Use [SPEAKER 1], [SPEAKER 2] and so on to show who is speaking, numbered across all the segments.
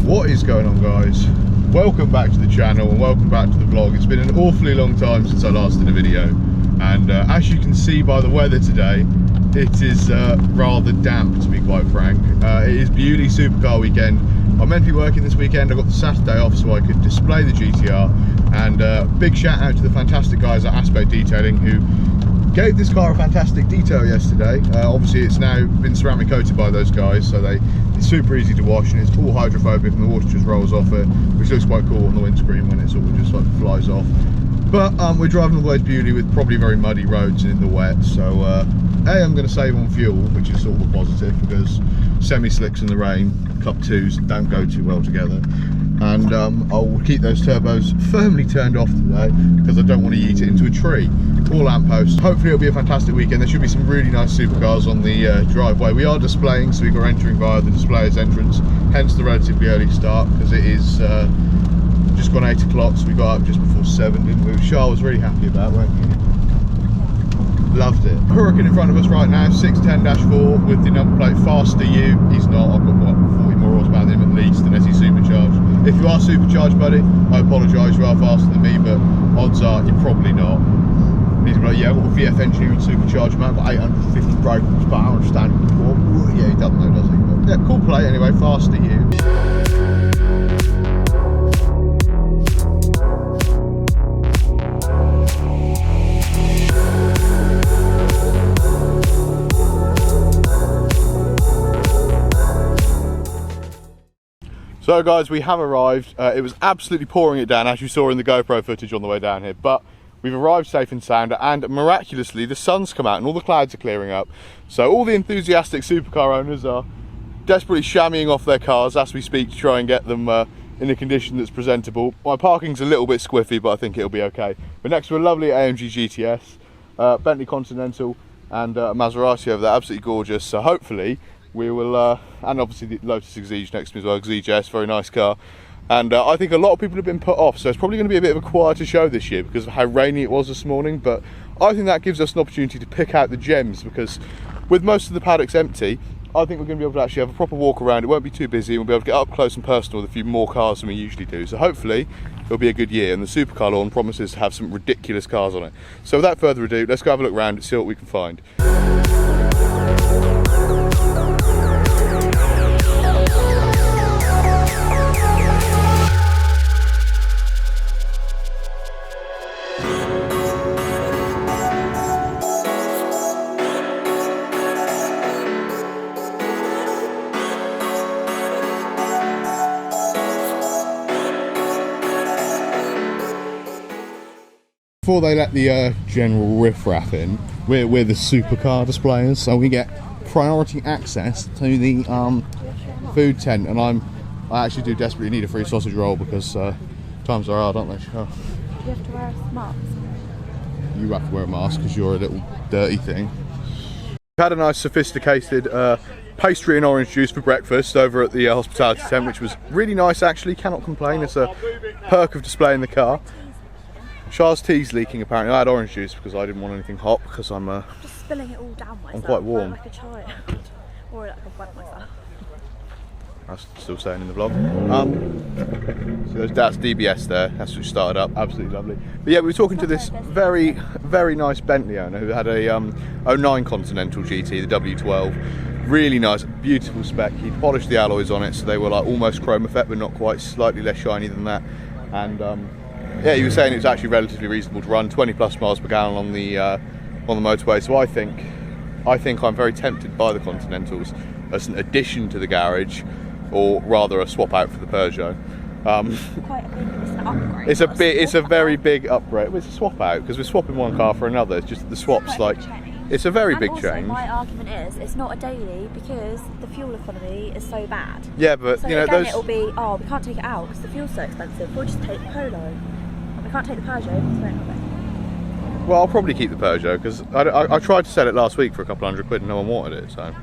[SPEAKER 1] What is going on, guys? Welcome back to the channel and welcome back to the vlog. It's been an awfully long time since I last did a video, and as you can see by the weather today, it is rather damp, to be quite frank. It is Beaulieu Supercar weekend. I'm meant to be working this weekend. I got the Saturday off so I could display the GTR, and big shout out to the fantastic guys at Aspect Detailing who gave this car a fantastic detail yesterday. Obviously it's now been ceramic coated by those guys, so it's super easy to wash and it's all hydrophobic and the water just rolls off it, which looks quite cool on the windscreen when it sort of just like flies off. But we're driving all the way to Beaulieu with probably very muddy roads and in the wet, so I'm going to save on fuel, which is sort of a positive because semi-slicks in the rain, cup twos, don't go too well together. And I'll keep those turbos firmly turned off today because I don't want to yeet it into a tree or lamppost. Hopefully it'll be a fantastic weekend. There should be some really nice supercars on the driveway. We are displaying, so we're entering via the displayer's entrance, hence the relatively early start, because it is just gone 8 o'clock, so we got up just before 7, didn't we? Shah was really happy about, weren't you? Loved it. Huracan in front of us right now, 610-4 with the number plate Faster You. He's not, I've got what, 40 more horsepower than him at least, unless he's supercharged. If you are supercharged, buddy, I apologise, you are faster than me, but odds are you're probably not. And he's like, yeah, what VF engineering supercharged, man, got 850 brake horsepower and standard before. Yeah, he doesn't know, does he? But yeah, cool plate anyway, Faster You. So guys, we have arrived. It was absolutely pouring it down, as you saw in the GoPro footage on the way down here, but we've arrived safe and sound, and miraculously the sun's come out and all the clouds are clearing up. So all the enthusiastic supercar owners are desperately shammying off their cars as we speak to try and get them in a condition that's presentable. My parking's a little bit squiffy, but I think it'll be okay. We're next to a lovely AMG GTS, Bentley Continental, and a Maserati over there, absolutely gorgeous. So hopefully we will, and obviously the Lotus Exige next to me as well, Exige S, very nice car. And I think a lot of people have been put off, so it's probably going to be a bit of a quieter show this year because of how rainy it was this morning, but I think that gives us an opportunity to pick out the gems, because with most of the paddocks empty, I think we're going to be able to actually have a proper walk around. It won't be too busy, and we'll be able to get up close and personal with a few more cars than we usually do. So hopefully it'll be a good year, and the supercar lawn promises to have some ridiculous cars on it. So without further ado, let's go have a look around and see what we can find. Before they let the general riffraff in, we're the supercar displayers, so we get priority access to the food tent, and I actually do desperately need a free sausage roll because times are hard, aren't they? Oh.
[SPEAKER 2] Do you have to wear a mask?
[SPEAKER 1] You have to wear a mask because you're a little dirty thing. We had a nice sophisticated pastry and orange juice for breakfast over at the hospitality tent, which was really nice actually, cannot complain. It's a perk of displaying the car. Shah's tea's leaking apparently. I had orange juice because I didn't want anything hot because I'm
[SPEAKER 2] just spilling it all down myself.
[SPEAKER 1] I'm quite warm.
[SPEAKER 2] Like a child. Or like a wet myself.
[SPEAKER 1] That's still staying in the vlog. So that's DBS there. That's what started up. Absolutely lovely. But yeah, we were talking to this very, very nice Bentley owner who had a 09 Continental GT, the W12. Really nice, beautiful spec. He polished the alloys on it so they were like almost chrome effect, but not quite, slightly less shiny than that. And yeah, he was saying it was actually relatively reasonable to run, 20 plus miles per gallon on the motorway. So I think I'm very tempted by the Continentals as an addition to the garage, or rather a swap out for the Peugeot.
[SPEAKER 2] Quite a big, it's an upgrade.
[SPEAKER 1] It's a very big upgrade. Well, it's a swap out because we're swapping one car for another. It's just the swap's like, it's a very big change.
[SPEAKER 2] My argument is it's not a daily because the fuel economy is so bad.
[SPEAKER 1] Yeah, but
[SPEAKER 2] so
[SPEAKER 1] you know
[SPEAKER 2] again, it'll be, oh, we can't take it out because the fuel's so expensive. We'll just take the Polo. We can't take the Peugeot because we don't have it.
[SPEAKER 1] Well, I'll probably keep the Peugeot because I tried to sell it last week for a couple £100 and no one wanted it. So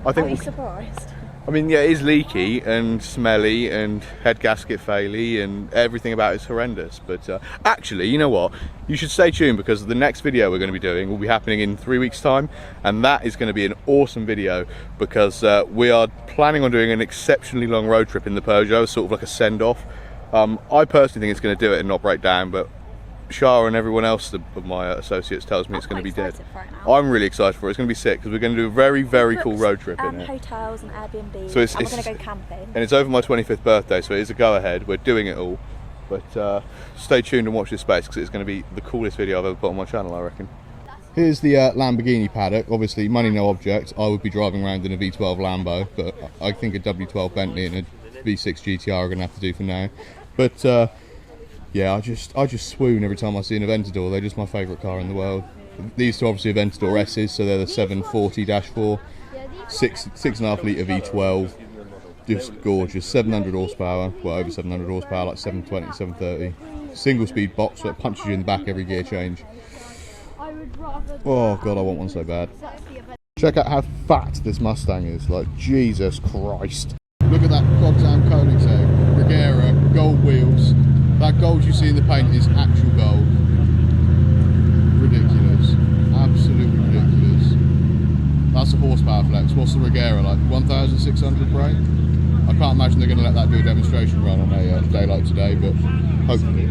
[SPEAKER 1] I think.
[SPEAKER 2] Are you surprised?
[SPEAKER 1] I mean, yeah, it is leaky and smelly and head gasket faily and everything about it's horrendous. But actually, you know what? You should stay tuned, because the next video we're going to be doing will be happening in 3 weeks' time, and that is going to be an awesome video, because we are planning on doing an exceptionally long road trip in the Peugeot, sort of like a send-off. I personally think it's going to do it and not break down, but Shah and everyone else of my associates tells me it's going to be dead. I'm really excited for it. It's going to be sick, because we're going to do a very, very cool road trip in it.
[SPEAKER 2] Hotels and Airbnb,
[SPEAKER 1] so
[SPEAKER 2] and we're going to go camping.
[SPEAKER 1] And it's over my 25th birthday, so it is a go ahead. We're doing it all. But stay tuned and watch this space, because it's going to be the coolest video I've ever put on my channel, I reckon. Here's the Lamborghini paddock. Obviously, money no object. I would be driving around in a V12 Lambo, but I think a W12 Bentley and a V6 GTR are going to have to do for now. But yeah, I just swoon every time I see an Aventador. They're just my favourite car in the world. These two obviously Aventador S's, so they're the 740-4, 6.5 litre V12. Just gorgeous. 700 horsepower, well over 700 horsepower, like 720, 730. Single speed box, so it punches you in the back every gear change. Oh god, I want one so bad. Check out how fat this Mustang is, like Jesus Christ. Look at that Cogsam Koenigsegg, Regera, gold wheels. That gold you see in the paint is actual gold. Ridiculous. Absolutely ridiculous. That's a horsepower flex. What's the Regera like? 1,600 brake? I can't imagine they're going to let that do a demonstration run on a day like today, but hopefully.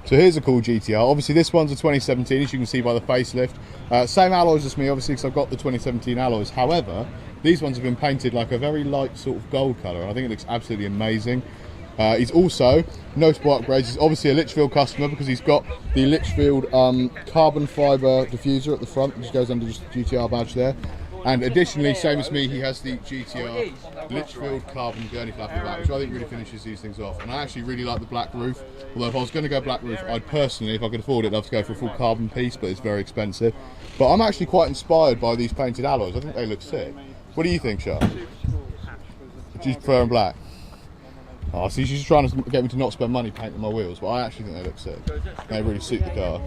[SPEAKER 1] So here's a cool GTR. Obviously this one's a 2017, as you can see by the facelift. Same alloys as me, obviously, because I've got the 2017 alloys. However, these ones have been painted like a very light sort of gold colour, and I think it looks absolutely amazing. He's also, notable upgrades, he's obviously a Litchfield customer, because he's got the Litchfield carbon fibre diffuser at the front, which goes under just the GTR badge there. And additionally, same as me, he has the GTR Litchfield carbon gurney flap at the back, which I think really finishes these things off. And I actually really like the black roof, although if I was going to go black roof, I'd personally, if I could afford it, love to go for a full carbon piece, but it's very expensive. But I'm actually quite inspired by these painted alloys. I think they look sick. What do you think, Shah? Do you prefer them black? Oh, see, she's trying to get me to not spend money painting my wheels, but I actually think they look sick. They really suit the car.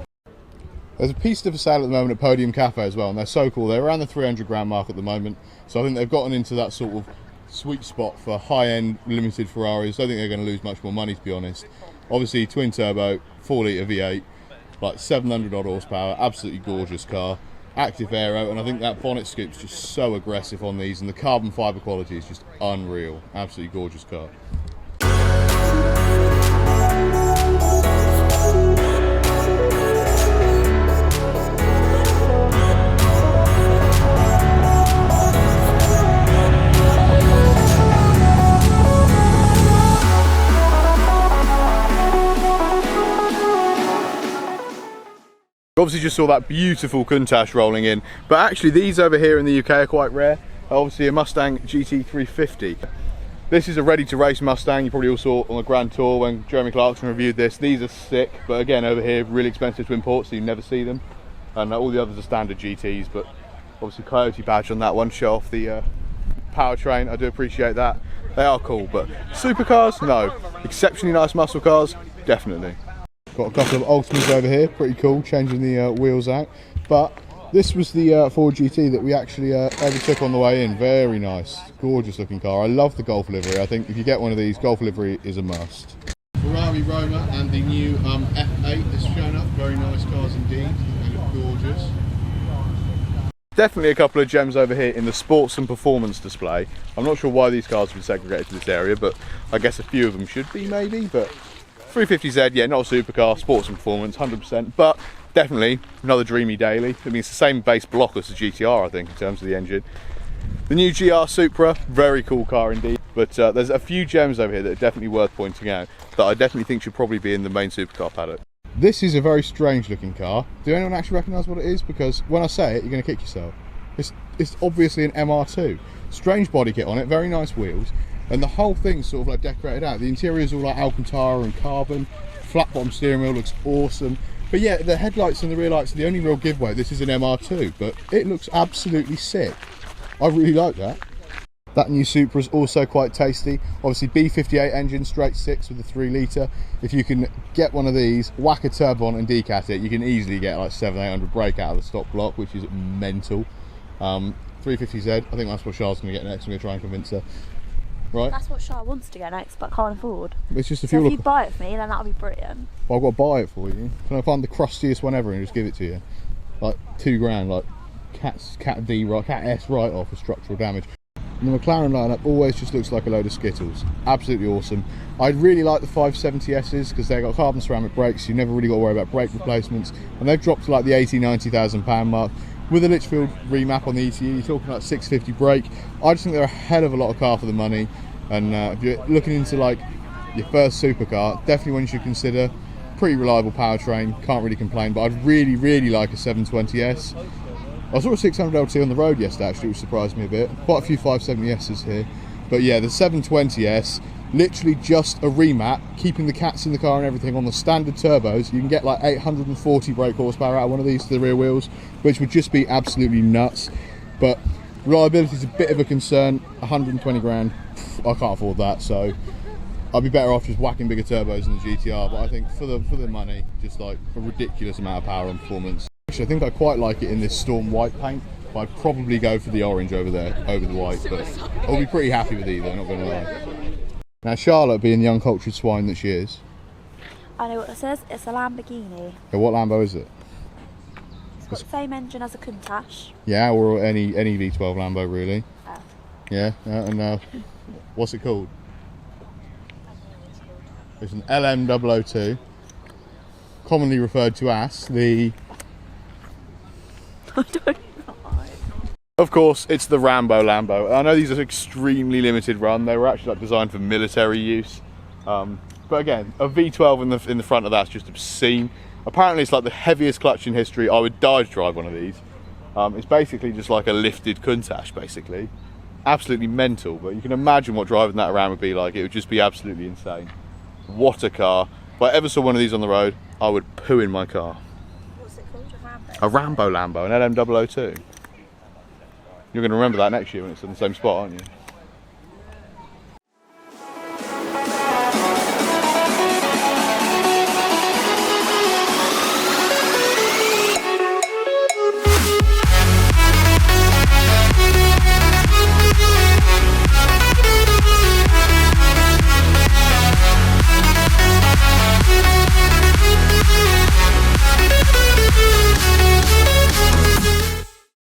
[SPEAKER 1] There's a Pista for sale at the moment at Podium Cafe as well, and they're so cool. They're around the 300 grand mark at the moment, so I think they've gotten into that sort of sweet spot for high-end limited Ferraris. I don't think they're going to lose much more money, to be honest. Obviously, twin turbo, 4 litre V8, like 700 odd horsepower, absolutely gorgeous car. Active aero, and I think that bonnet scoop's just so aggressive on these, and the carbon fibre quality is just unreal. Absolutely gorgeous car. Obviously just saw that beautiful Countach rolling in, but actually these over here in the UK are quite rare. Obviously a Mustang GT350. This is a ready to race Mustang. You probably all saw on the Grand Tour when Jeremy Clarkson reviewed this. These are sick, but again over here really expensive to import, so you never see them. And all the others are standard GTs, but obviously Coyote badge on that one, show off the powertrain. I do appreciate that. They are cool, but supercars, no. Exceptionally nice muscle cars, definitely. Got a couple of Ultimas over here, pretty cool, changing the wheels out. But this was the Ford GT that we actually overtook on the way in. Very nice, gorgeous looking car. I love the Golf livery. I think if you get one of these, Golf livery is a must. Ferrari Roma and the new F8 has shown up. Very nice cars indeed. They look gorgeous. Definitely a couple of gems over here in the sports and performance display. I'm not sure why these cars have been segregated to this area, but I guess a few of them should be maybe. But 350Z, yeah, not a supercar, sports and performance, 100%, but definitely another dreamy daily. I mean, it's the same base block as the GTR, I think, in terms of the engine. The new GR Supra, very cool car indeed, but there's a few gems over here that are definitely worth pointing out that I definitely think should probably be in the main supercar paddock. This is a very strange looking car. Do anyone actually recognise what it is? Because when I say it, you're going to kick yourself. It's obviously an MR2. Strange body kit on it, very nice wheels. And the whole thing's sort of like decorated out. The interior is all like Alcantara and carbon. Flat bottom steering wheel looks awesome. But yeah, the headlights and the rear lights are the only real giveaway. This is an MR2, but it looks absolutely sick. I really like that. That new Supra is also quite tasty. Obviously B58 engine, straight 6 with a 3 litre. If you can get one of these, whack a turbo on and decat it, you can easily get like 700-800 brake out of the stock block, which is mental. 350Z. I think that's what Char's going to get next. I'm going to try and convince her. Right?
[SPEAKER 2] That's what Char wants to get next, but can't afford.
[SPEAKER 1] It's just a
[SPEAKER 2] So
[SPEAKER 1] fuel.
[SPEAKER 2] if you buy it for me, then that'll be brilliant.
[SPEAKER 1] Well, I've got to buy it for you. Can I find the crustiest one ever and just give it to you? Like £2 like Cat S write-off for structural damage. And the McLaren lineup always just looks like a load of Skittles. Absolutely awesome. I really like the 570Ss because they've got carbon ceramic brakes. You never really got to worry about brake replacements. And they've dropped to like the £80,000-90,000 mark. With a Litchfield remap on the ECU, you're talking like 650 brake. I just think they're a hell of a lot of car for the money. And if you're looking into like your first supercar, definitely one you should consider. Pretty reliable powertrain, can't really complain. But I'd really like a 720S. I saw a 600 LT on the road yesterday actually, which surprised me a bit. Quite a few 570Ss here. But yeah, the 720S, literally just a remap, keeping the cats in the car and everything on the standard turbos. You can get like 840 brake horsepower out of one of these to the rear wheels, which would just be absolutely nuts. But reliability is a bit of a concern. 120 grand, I can't afford that, so I'd be better off just whacking bigger turbos in the GTR. But I think for the money, just like a ridiculous amount of power and performance. Actually, I think I quite like it in this Storm white paint, but I'd probably go for the orange over there, over the white. But I'll be pretty happy with either, not going to lie. Now Charlotte, being the uncultured swine that she is.
[SPEAKER 2] I know what this is. It's a Lamborghini.
[SPEAKER 1] Okay, what Lambo is it?
[SPEAKER 2] It's got the same engine as a Countach.
[SPEAKER 1] Yeah, or any V12 Lambo really.
[SPEAKER 2] Oh.
[SPEAKER 1] Yeah, and what's it called? It's an LM002, commonly referred to as the...
[SPEAKER 2] I don't know.
[SPEAKER 1] Of course, it's the Rambo Lambo. I know these are extremely limited run. They were actually like designed for military use. But again, a V12 in the front of that's just obscene. Apparently, it's like the heaviest clutch in history. I would die to drive one of these. It's basically just like a lifted Countach, basically. Absolutely mental. But you can imagine what driving that around would be like. It would just be absolutely insane. What a car! If I ever saw one of these on the road, I would poo in my car.
[SPEAKER 2] What's it called?
[SPEAKER 1] A Rambo Lambo, an LM002. You're going to remember that next year when it's in the same spot, aren't you?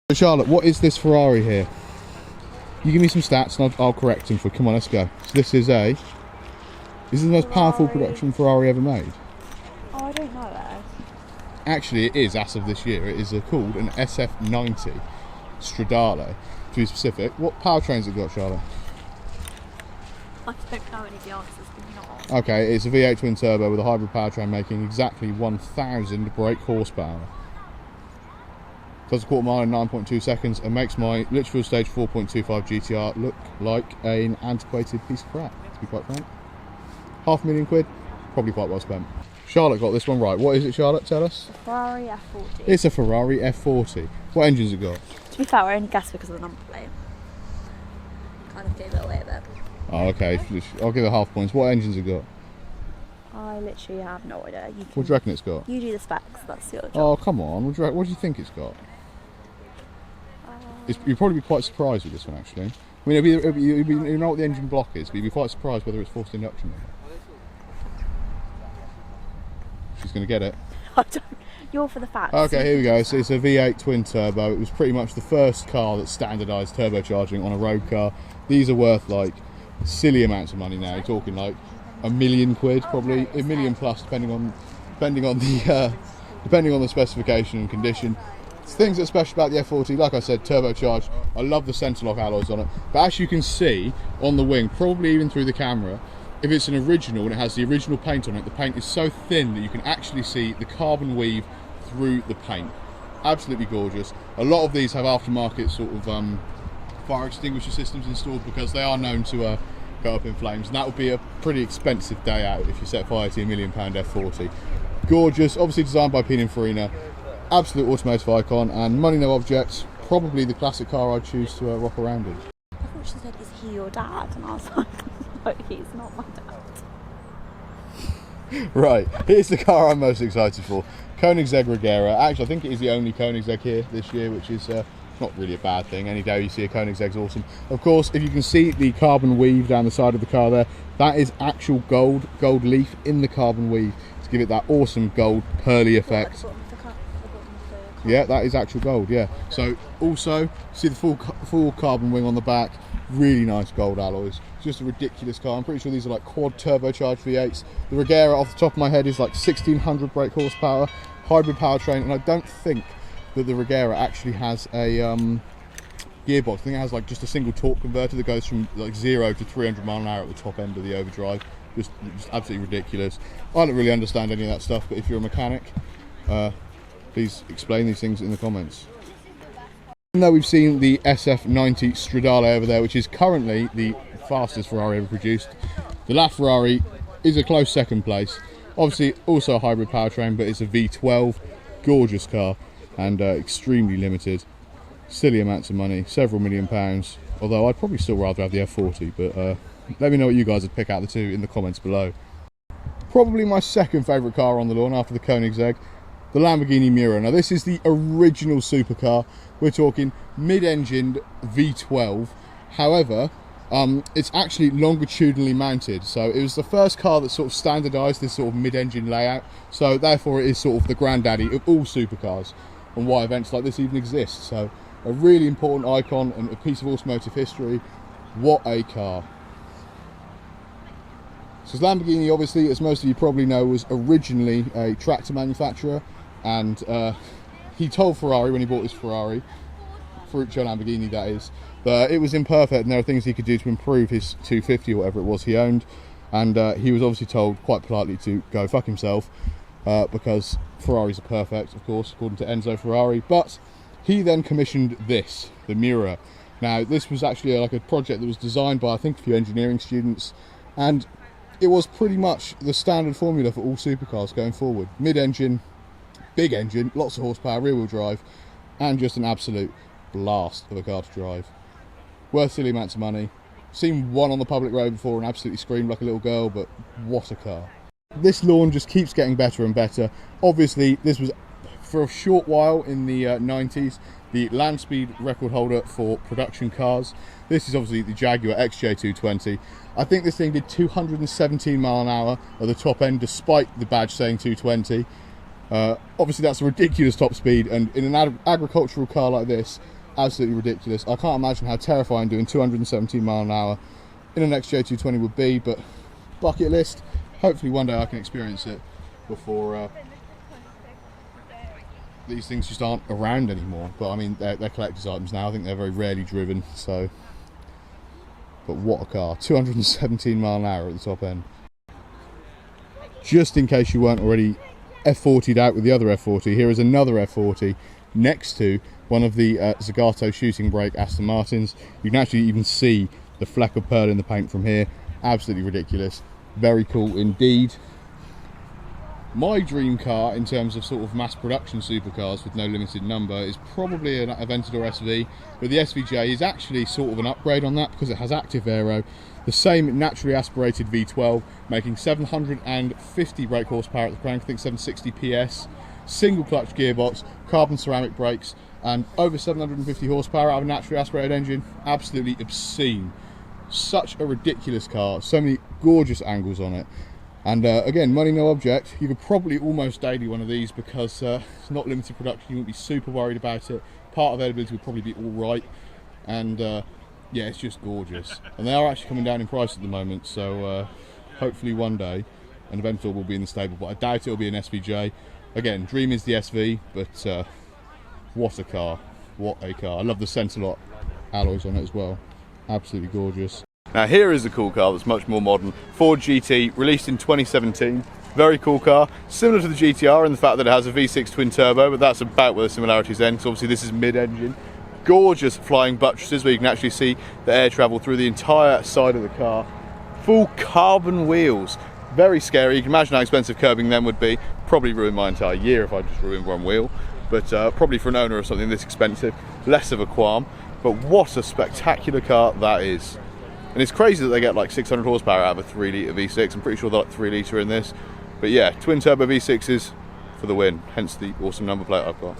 [SPEAKER 1] So Charlotte, what is this Ferrari here? You give me some stats and I'll correct them for. Come on, let's go. So this is the most powerful production Ferrari ever made.
[SPEAKER 2] Oh, I don't know that.
[SPEAKER 1] Actually, it is as of this year. It is called an SF90 Stradale. To be specific, what powertrain's it got, Charlotte?
[SPEAKER 2] I don't know any of the answers, but not.
[SPEAKER 1] Okay, it's a V8 twin turbo with a hybrid powertrain making exactly 1,000 brake horsepower. Does a quarter mile in 9.2 seconds and makes my Litchfield Stage 4.25 GTR look like an antiquated piece of crap, to be quite frank. £500,000, probably quite well spent. Charlotte got this one right. What is it, Charlotte? Tell us.
[SPEAKER 2] Ferrari F40.
[SPEAKER 1] It's a Ferrari F40. What engine's it got?
[SPEAKER 2] To be fair, I only guessed because of the number plate. Kind of gave it away a bit.
[SPEAKER 1] Oh, okay. I'll give it half points. What engine's it got?
[SPEAKER 2] I literally have no idea.
[SPEAKER 1] What do you reckon it's got?
[SPEAKER 2] You do the specs, that's your job.
[SPEAKER 1] Oh, come on. What do you think it's got? You'll probably be quite surprised with this one, actually. I mean, you know what the engine block is, but you'd be quite surprised whether it's forced induction or not. She's going to get it.
[SPEAKER 2] I don't. You're for the facts.
[SPEAKER 1] Okay, here we go. So it's a V8 twin turbo. It was pretty much the first car that standardised turbocharging on a road car. These are worth like silly amounts of money now. You're talking like £1 million, probably £1 million plus, depending on the specification and condition. Things that are special about the F40, like I said, turbocharged. I love the Centerlock alloys on it. But as you can see on the wing, probably even through the camera, if it's an original and it has the original paint on it, the paint is so thin that you can actually see the carbon weave through the paint. Absolutely gorgeous. A lot of these have aftermarket sort of fire extinguisher systems installed because they are known to go up in flames, and that would be a pretty expensive day out if you set fire to a £1 million F40. Gorgeous, obviously designed by Pininfarina. Absolute automotive icon, and money no objects, probably the classic car I'd choose to rock around in.
[SPEAKER 2] I thought she said, is he your dad? And I was like, no, he's not my dad.
[SPEAKER 1] Right, here's the car I'm most excited for. Koenigsegg Regera. Actually, I think it is the only Koenigsegg here this year, which is not really a bad thing. Any day you see a Koenigsegg's awesome. Of course, if you can see the carbon weave down the side of the car there, that is actual gold leaf in the carbon weave to give it that awesome gold pearly effect. Yeah, that is actual gold, yeah. So also, see the full carbon wing on the back, really nice gold alloys. It's just a ridiculous car. I'm pretty sure these are like quad turbocharged V8s. The Regera, off the top of my head, is like 1600 brake horsepower, hybrid powertrain, and I don't think that the Regera actually has a gearbox. I think it has like just a single torque converter that goes from like 0 to 300 mile an hour at the top end of the overdrive. Just absolutely ridiculous. I don't really understand any of that stuff, but if you're a mechanic, please explain these things in the comments. Even though we've seen the SF90 Stradale over there, which is currently the fastest Ferrari ever produced, the LaFerrari is a close second place. Obviously also a hybrid powertrain, but it's a V12, gorgeous car, and extremely limited. Silly amounts of money, several £1 million, although I'd probably still rather have the F40, but let me know what you guys would pick out the two in the comments below. Probably my second favourite car on the lawn after the Koenigsegg, the Lamborghini Miura. Now this is the original supercar. We're talking mid-engined V12. However, it's actually longitudinally mounted. So it was the first car that sort of standardised this sort of mid-engine layout. So therefore it is sort of the granddaddy of all supercars and why events like this even exist. So a really important icon and a piece of automotive history. What a car. So Lamborghini, obviously, as most of you probably know, was originally a tractor manufacturer, and he told Ferrari when he bought this Ferrari, Ferruccio Lamborghini that is, that it was imperfect and there are things he could do to improve his 250 or whatever it was he owned, and he was obviously told quite politely to go fuck himself, because Ferraris are perfect, of course, according to Enzo Ferrari. But he then commissioned this, the Miura. Now this was actually like a project that was designed by I think a few engineering students, and it was pretty much the standard formula for all supercars going forward. Mid-engine, big engine, lots of horsepower, rear-wheel drive, and just an absolute blast of a car to drive. Worth silly amounts of money. Seen one on the public road before and absolutely screamed like a little girl, but what a car. This lawn just keeps getting better and better. Obviously, this was, for a short while in the 90s, the land speed record holder for production cars. This is obviously the Jaguar XJ220. I think this thing did 217 mile an hour at the top end, despite the badge saying 220. Obviously that's a ridiculous top speed, and in an agricultural car like this, absolutely ridiculous. I can't imagine how terrifying doing 217 mile an hour in an XJ220 would be, but bucket list. Hopefully one day I can experience it before these things just aren't around anymore. But I mean, they're collector's items now. I think they're very rarely driven, so. But what a car, 217 mile an hour at the top end. Just in case you weren't already F40'd out with the other F40, here is another F40 next to one of the Zagato shooting brake Aston Martins. You can actually even see the fleck of pearl in the paint from here. Absolutely ridiculous. Very cool indeed. My dream car in terms of sort of mass production supercars with no limited number is probably an Aventador SV, but the SVJ is actually sort of an upgrade on that because it has active aero, the same naturally aspirated V12, making 750 brake horsepower at the crank, I think 760 PS, single clutch gearbox, carbon ceramic brakes, and over 750 horsepower out of a naturally aspirated engine. Absolutely obscene. Such a ridiculous car, so many gorgeous angles on it. And again, money no object. You could probably almost daily one of these because it's not limited production. You wouldn't be super worried about it. Part availability would probably be all right. And yeah, it's just gorgeous. And they are actually coming down in price at the moment. So hopefully one day an Aventador will be in the stable. But I doubt it'll be an SVJ. Again, dream is the SV, but what a car. What a car. I love the Centre-Lock alloys on it as well. Absolutely gorgeous. Now here is a cool car that's much more modern. Ford GT, released in 2017. Very cool car, similar to the GTR in the fact that it has a V6 twin turbo, but that's about where the similarities end, because obviously this is mid-engine. Gorgeous flying buttresses where you can actually see the air travel through the entire side of the car. Full carbon wheels. Very scary. You can imagine how expensive curbing them would be. Probably ruin my entire year if I just ruined one wheel. But probably for an owner of something this expensive, less of a qualm. But what a spectacular car that is. And it's crazy that they get like 600 horsepower out of a 3 litre V6. I'm pretty sure they're like 3 litre in this. But yeah, twin turbo V6s for the win. Hence the awesome number plate I've got.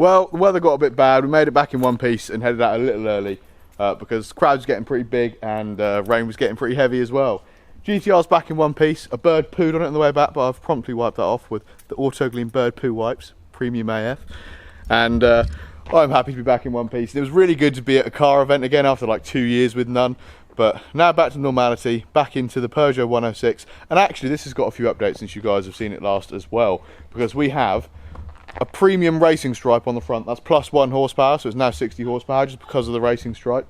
[SPEAKER 1] Well, the weather got a bit bad. We made it back in one piece and headed out a little early because the crowd was getting pretty big and rain was getting pretty heavy as well. GTR's back in one piece. A bird pooed on it on the way back, but I've promptly wiped that off with the Autogleam bird poo wipes, premium AF. And I'm happy to be back in one piece. It was really good to be at a car event again after like 2 years with none. But now back to normality, back into the Peugeot 106. And actually this has got a few updates since you guys have seen it last as well. Because we have a premium racing stripe on the front. That's +1 horsepower, so it's now 60 horsepower just because of the racing stripe.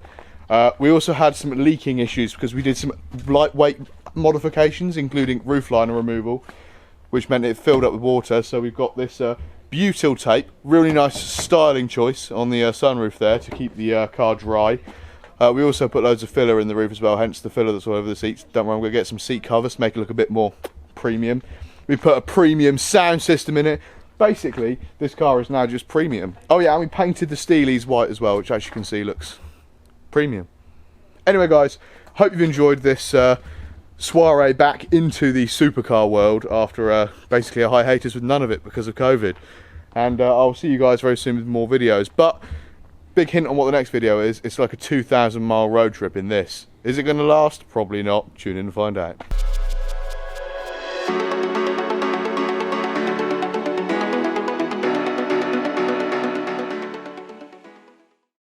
[SPEAKER 1] We also had some leaking issues because we did some lightweight modifications, including roof liner removal, which meant it filled up with water. So we've got this butyl tape, really nice styling choice on the sunroof there to keep the car dry. We also put loads of filler in the roof as well, hence the filler that's all over the seats. Don't worry, I'm going to get some seat covers to make it look a bit more premium. We put a premium sound system in it. Basically, this car is now just premium. Oh yeah, and we painted the Steelies white as well, which as you can see looks premium. Anyway guys, hope you've enjoyed this soiree back into the supercar world after basically a hiatus with none of it because of COVID. And I'll see you guys very soon with more videos. But big hint on what the next video is, it's like a 2,000 mile road trip in this. Is it going to last? Probably not. Tune in and find out.